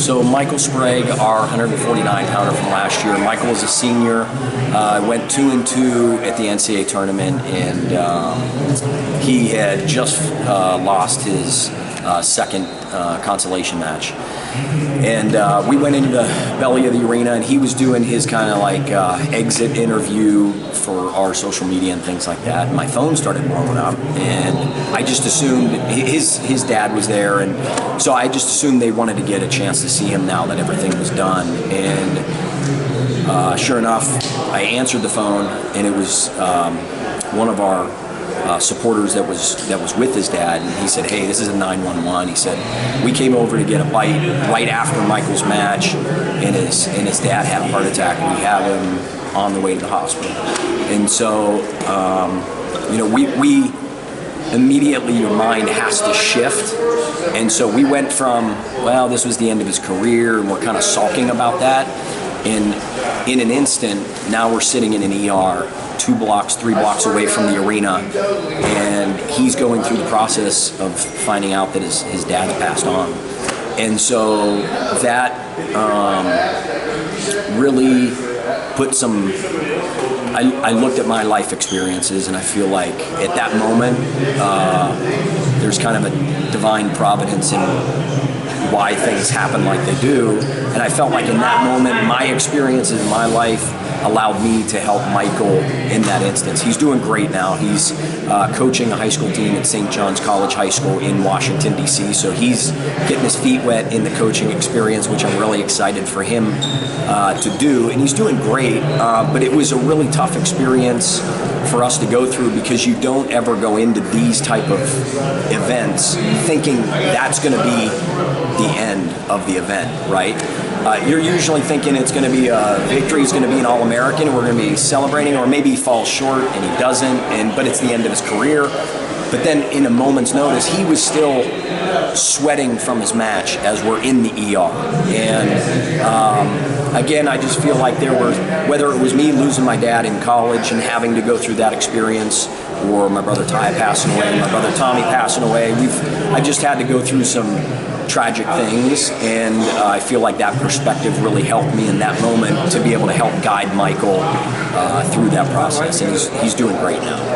So Michael Sprague, our 149-pounder from last year. Michael was a senior. Went 2-2 at the NCAA tournament, and he had just lost his second consolation match. And we went into the belly of the arena, and he was doing his kind of like exit interview for our social media and things like that. And my phone started blowing up, and I just assumed his dad was there, and so I just assumed they wanted to get a chance to see him now that everything was done. And sure enough, I answered the phone, and it was one of our supporters that was with his dad, and he said, "Hey, this is a 911." He said, "We came over to get a bite right after Michael's match, and his dad had a heart attack, and we have him on the way to the hospital." And so, we immediately, your mind has to shift, and so we went from, well, this was the end of his career, and we're kind of sulking about that, and in an instant, now we're sitting in an ER 2 blocks, 3 blocks away from the arena, and he's going through the process of finding out that his dad passed on. And so that really put some, I looked at my life experiences, and I feel like at that moment, there's kind of a divine providence in why things happen like they do. And I felt like in that moment, my experiences in my life allowed me to help Michael in that instance. He's doing great now. He's coaching a high school team at St. John's College High School in Washington, D.C., so he's getting his feet wet in the coaching experience, which I'm really excited for him to do, and he's doing great, but it was a really tough experience for us to go through, because you don't ever go into these type of events thinking that's going to be the end of the event, right? You're usually thinking it's going to be a victory, it's going to be an All-American, and we're going to be celebrating, or maybe he falls short and he doesn't, but it's the end of his career. But then in a moment's notice, he was still sweating from his match as we're in the ER. And again, I just feel like there were, whether it was me losing my dad in college and having to go through that experience, or my brother Ty passing away, my brother Tommy passing away, I just had to go through some tragic things, and I feel like that perspective really helped me in that moment to be able to help guide Michael through that process, and he's doing great now.